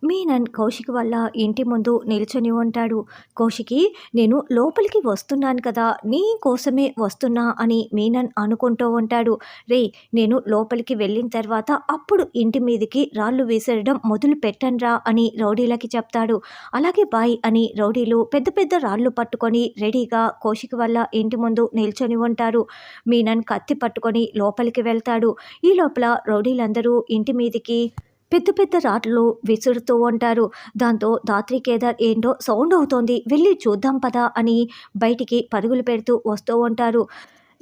మీనన్ కౌశిక్ వాళ్ళ ఇంటి ముందు నిల్చొని ఉంటాడు. కౌశికి, నేను లోపలికి వస్తున్నాను కదా, నీ కోసమే వస్తున్నా అని మీనన్ అనుకుంటూ ఉంటాడు. రే, నేను లోపలికి వెళ్ళిన తర్వాత అప్పుడు ఇంటి మీదకి రాళ్ళు విసరడం మొదలు పెట్టన్రా అని రౌడీలకి చెప్తాడు. అలాగే బాయ్ అని రౌడీలు పెద్ద పెద్ద రాళ్ళు పట్టుకొని రెడీగా కౌశిక్ వాళ్ళ ఇంటి ముందు నిల్చొని ఉంటారు. మీనన్ కత్తి పట్టుకొని లోపలికి వెళ్తాడు. ఈ లోపల రౌడీలందరూ ఇంటి మీదికి పెద్ద పెద్ద రాళ్ళు విసురుతూ ఉంటారు. దాంతో ధాత్రి కేదార్ ఏంటో సౌండ్ అవుతోంది, వెళ్ళి చూద్దాం పదా అని బయటికి పరుగులు పెడుతూ వస్తూ ఉంటారు.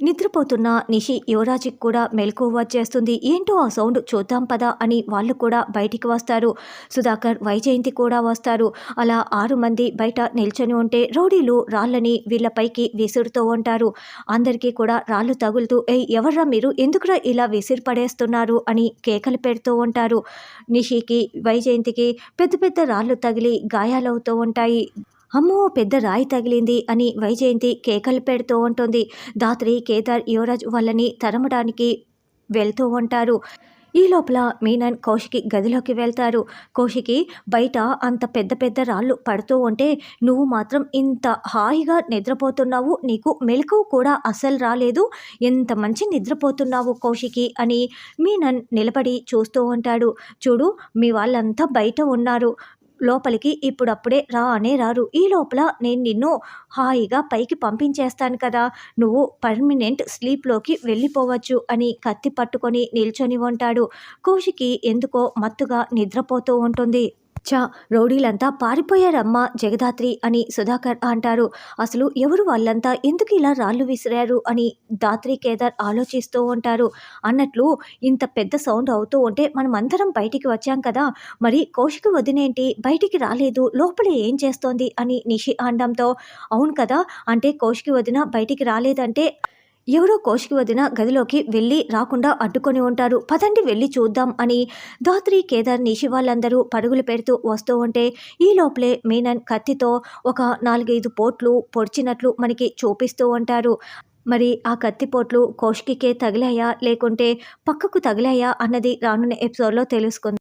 నిద్రపోతున్న నిషి యువరాజ్కి కూడా మెలకువ వచ్చేస్తుంది. ఏంటో ఆ సౌండ్, చూద్దాం పదా అని వాళ్ళు కూడా బయటికి వస్తారు. సుధాకర్, వైజయంతి కూడా వస్తారు. అలా 6 మంది బయట నిల్చొని ఉంటే రౌడీలు రాళ్ళని వీళ్ళపైకి విసురుతూ ఉంటారు. అందరికీ కూడా రాళ్ళు తగులుతూ, ఏయ్ ఎవర్రా మీరు, ఎందుకురా ఇలా విసిరి పడేస్తున్నారు అని కేకలు పెడుతూ ఉంటారు. నిషికి, వైజయంతికి పెద్ద పెద్ద రాళ్ళు తగిలి గాయాలవుతూ ఉంటాయి. అమ్మో, పెద్ద రాయి తగిలింది అని వైజయంతి కేకలు పెడుతూ ఉంటుంది. ధాత్రి, కేదార్, యువరాజ్ వాళ్ళని తరమడానికి వెళ్తూ ఉంటారు. ఈ లోపల మీనన్ కౌశికి గదిలోకి వెళ్తారు. కౌశికి, బయట అంత పెద్ద పెద్ద రాళ్ళు పడుతూ ఉంటే నువ్వు మాత్రం ఇంత హాయిగా నిద్రపోతున్నావు, నీకు మెలకువ కూడా అస్సలు రాలేదు, ఎంత మంచి నిద్రపోతున్నావు కౌశికి అని మీనన్ నిలబడి చూస్తూ ఉంటాడు. చూడు, మీ వాళ్ళంతా బయట ఉన్నారు, లోపలికి ఇప్పుడప్పుడే రా అనే రారు. ఈ లోపల నేను నిన్ను హాయిగా పైకి పంపించేస్తాను కదా, నువ్వు పర్మనెంట్ స్లీప్లోకి వెళ్ళిపోవచ్చు అని కత్తి పట్టుకొని నిల్చొని ఉంటాడు. కౌశికి ఎందుకో మత్తుగా నిద్రపోతూ ఉంటుంది. చా, రౌడీలంతా పారిపోయారమ్మా జగదాత్రి అని సుధాకర్ అంటారు. అసలు ఎవరు వాళ్ళంతా, ఎందుకు ఇలా రాళ్ళు విసిరారు అని ధాత్రి, కేదార్ ఆలోచిస్తూ ఉంటారు. అన్నట్లు ఇంత పెద్ద సౌండ్ అవుతూ ఉంటే మనం అందరం బయటికి వచ్చాం కదా, మరి కౌశిక్ వదినేంటి బయటికి రాలేదు, లోపల ఏం చేస్తోంది అని నిషి అనడంతో, అవును కదా, అంటే కౌశిక్ వదిన బయటికి రాలేదంటే ఎవరో కౌశిక్ వదిన గదిలోకి వెళ్ళి రాకుండా అడ్డుకొని ఉంటారు, పదండి వెళ్ళి చూద్దాం అని ధాత్రి, కేదార్, నిషి వాళ్ళందరూ పరుగులు పెడుతూ వస్తూ ఉంటే ఈ లోపలే మీనన్ కత్తితో ఒక 4-5 పోట్లు పొడిచినట్లు మనకి చూపిస్తూ ఉంటారు. మరి ఆ కత్తిపోట్లు కౌశిక్కే తగిలాయా లేకుంటే పక్కకు తగిలాయా అన్నది రానున్న ఎపిసోడ్లో తెలుసుకుందాం.